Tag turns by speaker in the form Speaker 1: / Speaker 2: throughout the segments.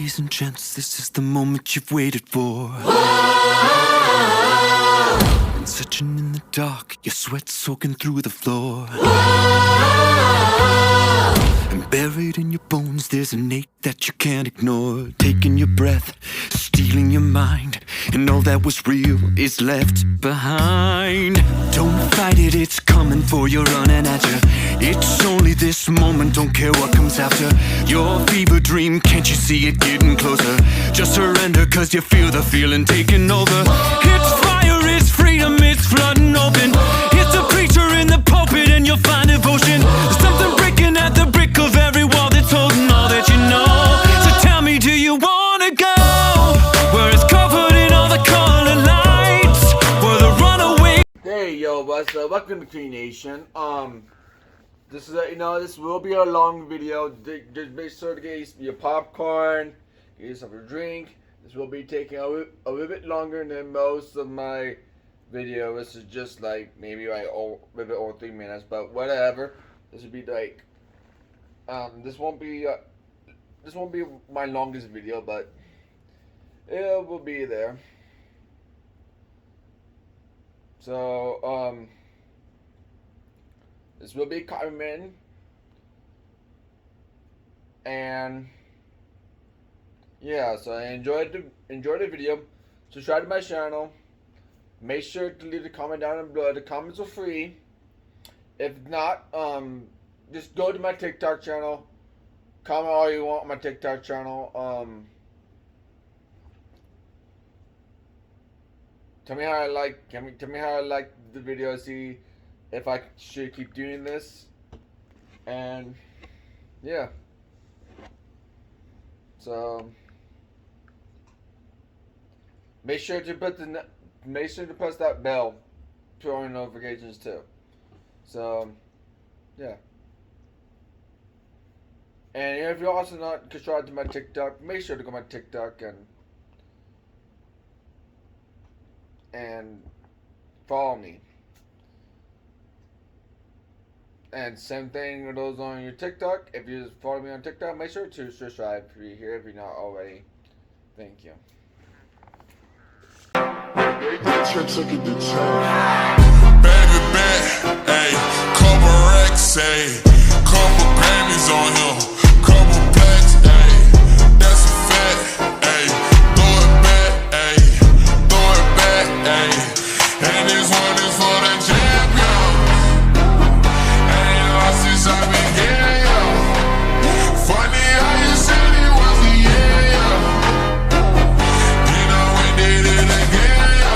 Speaker 1: Ladies and gents, this is the moment you've waited for. And searching in the dark, your sweat soaking through the floor. And buried in your bones, there's an ache that you can't ignore. Taking your breath, stealing your mind, and all that was real is left behind. Don't fight it, it's coming for you, running at you. It's only this moment, don't care what comes after. Your fever dream, can't you see it getting closer? Just surrender, cause you feel the feeling taking over. It's fire, it's freedom, it's flooding open. It's the preacher in the pulpit and you'll find devotion. There's something breaking at the brick of every wall that's holding all that you know. So tell me, do you wanna go where it's covered in all the colored lights, where the runaway...
Speaker 2: Hey yo, what's up? Welcome to Tree Nation. This is this will be a long video. Just make sure to get your popcorn, get yourself a drink. This will be taking a little bit longer than most of my video. This is just like maybe like a little bit over 3 minutes, but whatever. This will be like this won't be my longest video, but it will be there. So this will be Carmen, and yeah, so I enjoyed the video. Subscribe to my channel. Make sure to leave a comment down below. The comments are free. If not, just go to my TikTok channel. Comment all you want on my TikTok channel. Tell me how I like. Tell me how I like the video. See if I should keep doing this. And yeah. So make sure to press that bell for all notifications too. So yeah. And if you're also not subscribed to my TikTok, make sure to go to my TikTok and follow me. And same thing with those on your TikTok. If you just follow me on TikTok, make sure to subscribe if you're here, if you're not already. Thank you.
Speaker 3: Baby bet, ayy, couple racks, ayy, couple Grammys on him, couple plaques, ayy, that's a fact, ayy, throw it back, ayy, and this one is for the champion, ain't lost since I've been here, yo, funny how you said it was the year, yo, you know we did it again, yo.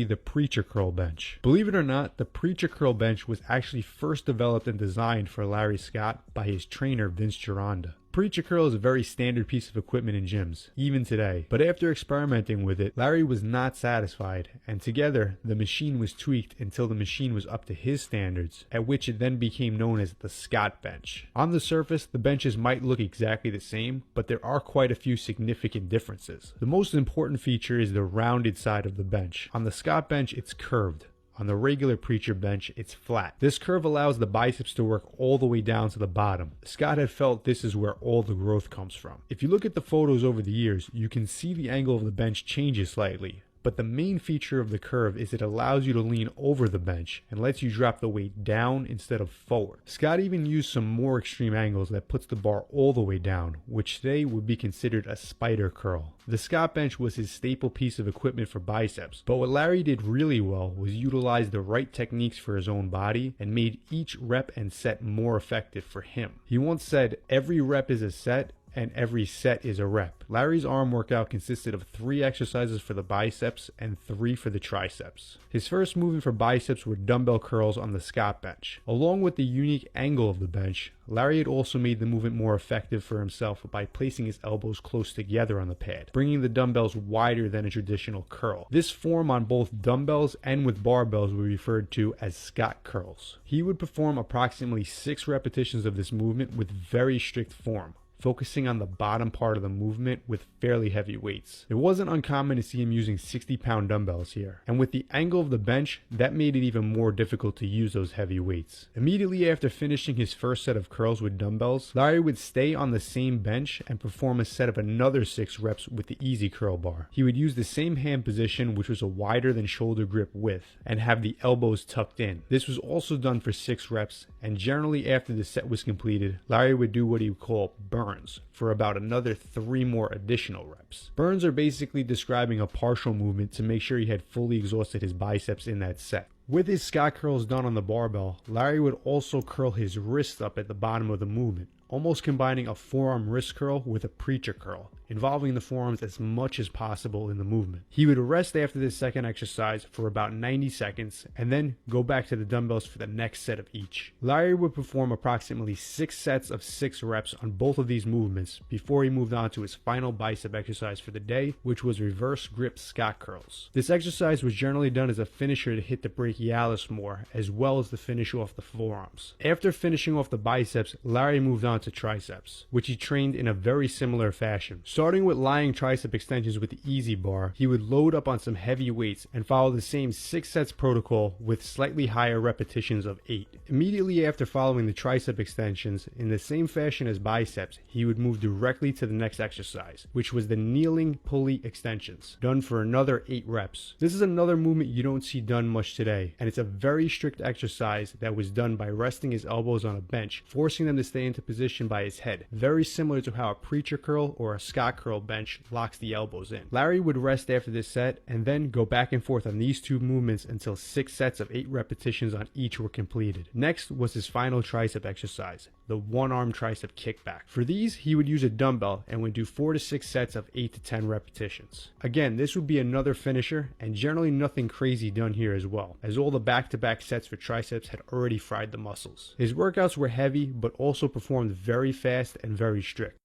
Speaker 4: The Preacher Curl Bench. Believe it or not, the Preacher Curl Bench was actually first developed and designed for Larry Scott by his trainer Vince Gironda. Preacher curl is a very standard piece of equipment in gyms, even today. But after experimenting with it, Larry was not satisfied, and together, the machine was tweaked until the machine was up to his standards, at which it then became known as the Scott Bench. On the surface, the benches might look exactly the same, but there are quite a few significant differences. The most important feature is the rounded side of the bench. On the Scott Bench, it's curved. On the regular Preacher bench, it's flat. This curve allows the biceps to work all the way down to the bottom. Scott had felt this is where all the growth comes from. If you look at the photos over the years, you can see the angle of the bench changes slightly. But the main feature of the curve is it allows you to lean over the bench and lets you drop the weight down instead of forward. Scott even used some more extreme angles that puts the bar all the way down, which today would be considered a spider curl. The Scott Bench was his staple piece of equipment for biceps, but what Larry did really well was utilize the right techniques for his own body and made each rep and set more effective for him. He once said, "Every rep is a set, and every set is a rep." Larry's arm workout consisted of 3 exercises for the biceps and 3 for the triceps. His first movement for biceps were dumbbell curls on the Scott Bench. Along with the unique angle of the bench, Larry had also made the movement more effective for himself by placing his elbows close together on the pad, bringing the dumbbells wider than a traditional curl. This form on both dumbbells and with barbells were referred to as Scott curls. He would perform approximately 6 repetitions of this movement with very strict form. focusing on the bottom part of the movement with fairly heavy weights. It wasn't uncommon to see him using 60-pound dumbbells here, and with the angle of the bench, that made it even more difficult to use those heavy weights. Immediately after finishing his first set of curls with dumbbells, Larry would stay on the same bench and perform a set of another 6 reps with the easy curl bar. He would use the same hand position, which was a wider than shoulder grip width, and have the elbows tucked in. This was also done for 6 reps, and generally after the set was completed, Larry would do what he would call burns for about another 3 more additional reps. Burns are basically describing a partial movement to make sure he had fully exhausted his biceps in that set. With his Scott curls done on the barbell, Larry would also curl his wrist up at the bottom of the movement, almost combining a forearm wrist curl with a preacher curl, involving the forearms as much as possible in the movement. He would rest after this second exercise for about 90 seconds and then go back to the dumbbells for the next set of each. Larry would perform approximately 6 sets of 6 reps on both of these movements before he moved on to his final bicep exercise for the day, which was reverse grip Scott curls. This exercise was generally done as a finisher to hit the brachialis more, as well as to finish off the forearms. After finishing off the biceps, Larry moved on to triceps, which he trained in a very similar fashion. Starting with lying tricep extensions with the easy bar, he would load up on some heavy weights and follow the same 6 sets protocol with slightly higher repetitions of 8. Immediately after following the tricep extensions, in the same fashion as biceps, he would move directly to the next exercise, which was the kneeling pulley extensions, done for another 8 reps. This is another movement you don't see done much today, and it's a very strict exercise that was done by resting his elbows on a bench, forcing them to stay into position by his head, very similar to how a preacher curl or a Scott curl bench locks the elbows in. Larry would rest after this set and then go back and forth on these 2 movements until 6 sets of 8 repetitions on each were completed. Next was his final tricep exercise, the one-arm tricep kickback. For these, he would use a dumbbell and would do 4 to 6 sets of 8 to 10 repetitions. Again, this would be another finisher, and generally nothing crazy done here as well, as all the back-to-back sets for triceps had already fried the muscles. His workouts were heavy, but also performed very fast and very strict.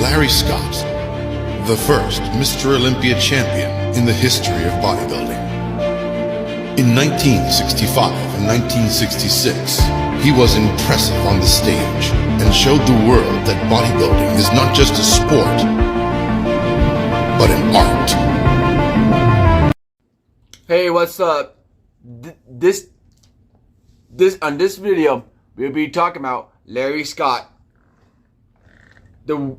Speaker 3: Larry Scott, the first Mr. Olympia champion in the history of bodybuilding. In 1965 and 1966, he was impressive on the stage and showed the world that bodybuilding is not just a sport, but an art.
Speaker 2: Hey, what's up? This on this video, we'll be talking about Larry Scott, the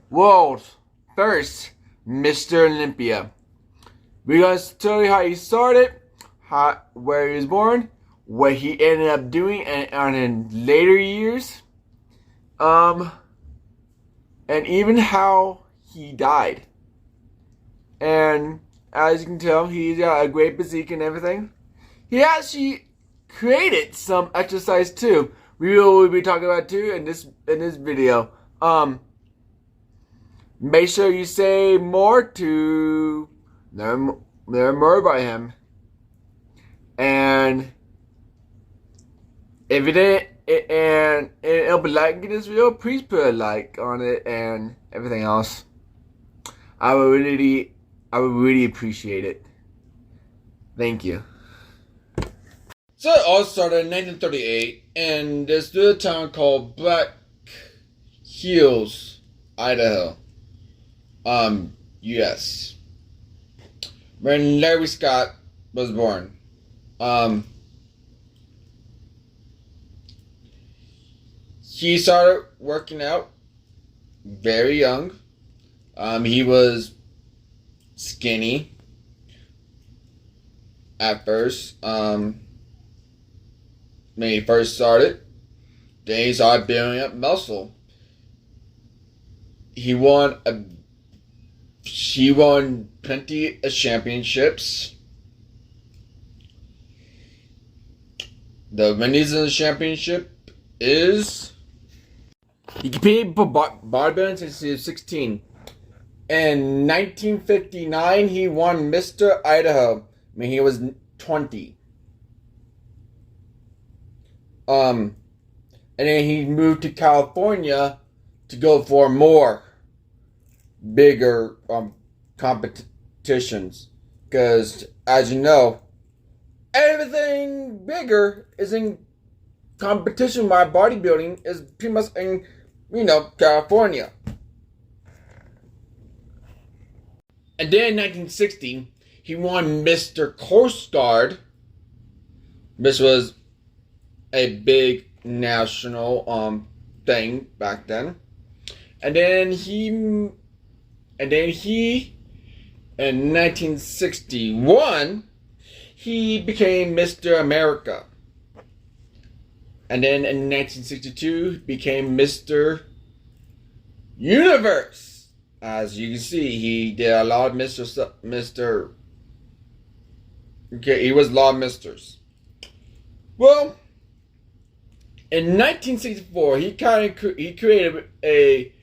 Speaker 2: world's first Mr. Olympia. We're gonna tell you how he started, where he was born, what he ended up doing, and in later years, and even how he died. And as you can tell, he's got a great physique and everything. He actually created some exercise too. We will be talking about too in this video. Make sure you say more to learn more about him. And if you didn't, and it'll be liking this video, please put a like on it and everything else. I would really appreciate it. Thank you. So it all started in 1938 in this little town called Black Hills, Idaho, U.S., when Larry Scott was born. He started working out very young. He was skinny at first, when he first started. Then he started building up muscle. He won plenty of championships. The winners of the championship is he competed for bodybuilding since he was 16. In 1959, he won Mr. Idaho when he was 20. And then he moved to California to go for more bigger competitions, because as you know, Everything bigger is in competition by bodybuilding is pretty much in, California. And then in 1960, he won Mr. Coast Guard, which was a big national thing back then. And then he in 1961 he became Mr. America. And then in 1962 he became Mr. Universe. As you can see, he did a lot of he was a lot of misters. Well, in 1964, he created a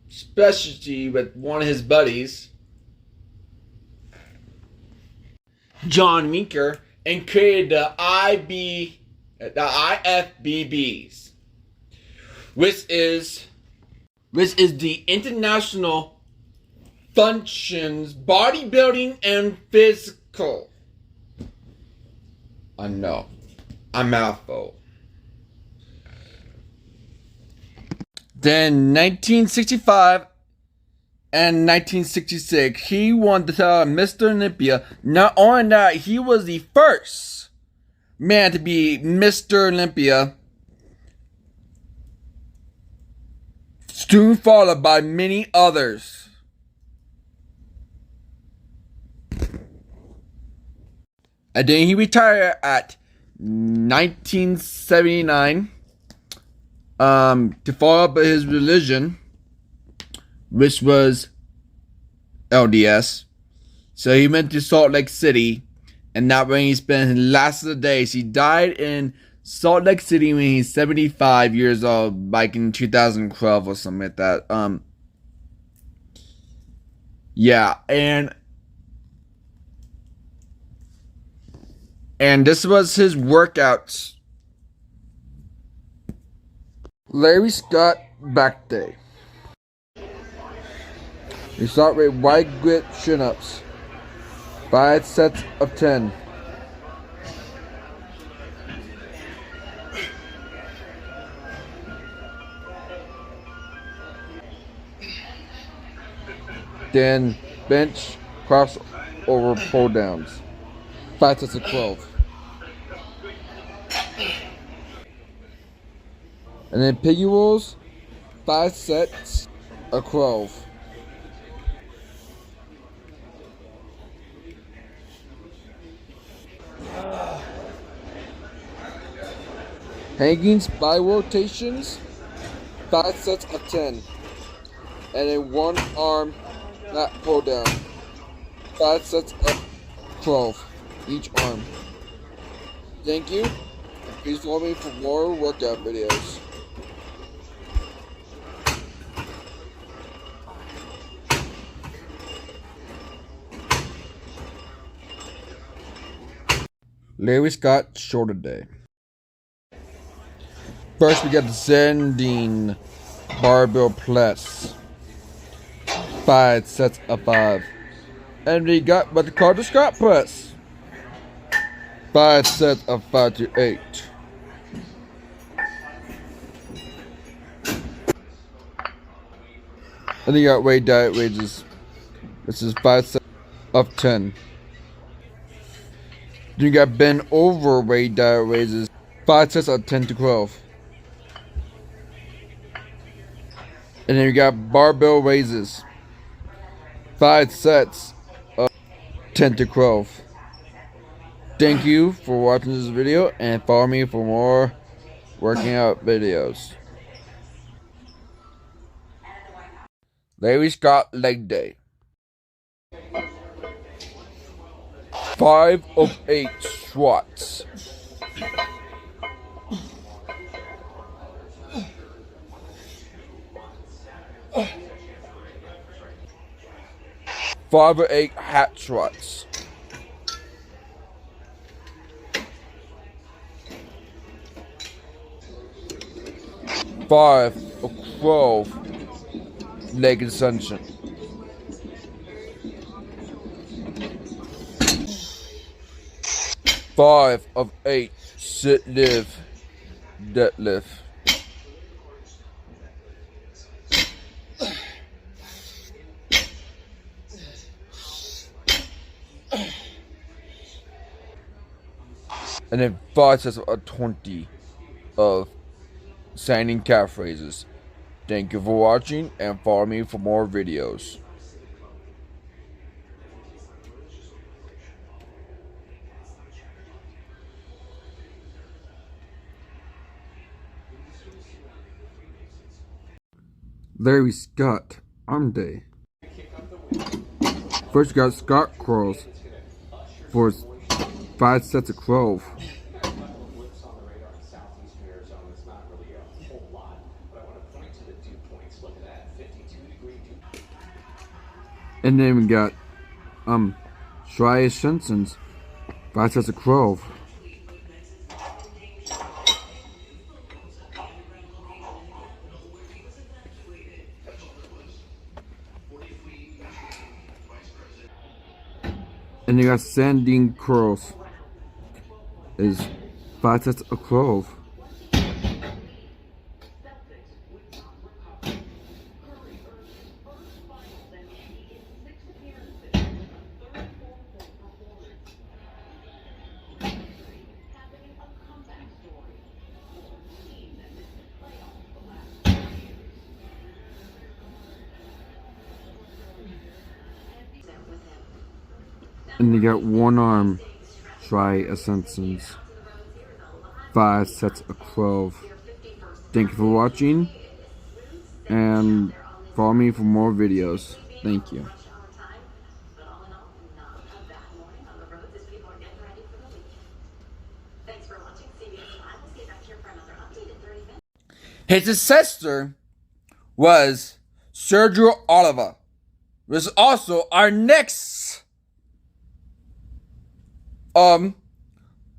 Speaker 2: specialty with one of his buddies, John Meeker, and created the IFBBs, which is the International Functions Bodybuilding and Physical. I know, a mouthful. Then 1965 and 1966, he won the title of Mr. Olympia. Not only that, he was the first man to be Mr. Olympia, soon followed by many others. And then he retired at 1979 to follow up his religion, which was LDS. So he went to Salt Lake City, and that's when he spent his last of the days. He died in Salt Lake City when he's 75 years old, like in 2012 or something like that. Yeah, and this was his workouts. Larry Scott back day. We start with wide grip chin-ups. 5 sets of 10. Then bench crossover pull downs. 5 sets of 12. And then piggy rolls, 5 sets of 12. Hangings by rotations, 5 sets of 10. And then 1 arm lat pull down, 5 sets of 12 each arm. Thank you. Please follow me for more workout videos. Larry Scott shoulder day. First we got descending barbell press. 5 sets of 5. And we got what they call the Scott press. 5 sets of 5 to 8. And you got weight diet raises. This is 5 sets of 10. Then you got bend over weight diet raises. 5 sets of 10 to 12. And then you got barbell raises. 5 sets of 10 to 12. Thank you for watching this video and follow me for more working out videos. Larry Scott leg day. 5 of 8 squats. Five or 8 hat squats. 5 of 12 leg extension. 5 of 8. Sit, live, deadlift. And then 5 sets of 20 of standing calf raises. Thank you for watching and follow me for more videos. Larry Scott arm day. First got Scott curls for 5 sets of 12. And then we got Shreya Shensen's 5 sets of 12. And you got Sandine curls is 5 sets of 12. And you got one arm Shreya Shensen's 5 sets of 12. Thank you for watching and follow me for more videos. Thank you. His sister was Sergio Oliva, was also our next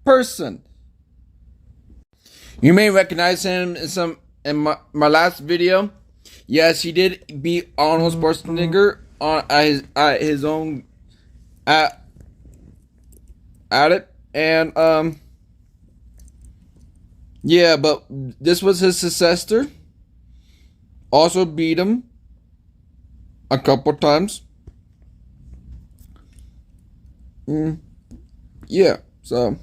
Speaker 2: person. You may recognize him in my last video. Yes, he did beat Arnold Schwarzenegger on at his own at it, and yeah, but this was his successor. Also beat him a couple times. Yeah, so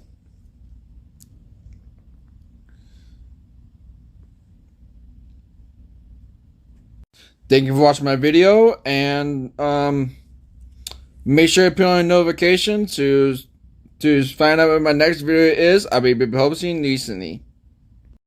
Speaker 2: thank you for watching my video, and make sure to put on a notification to find out what my next video is. I'll be posting recently.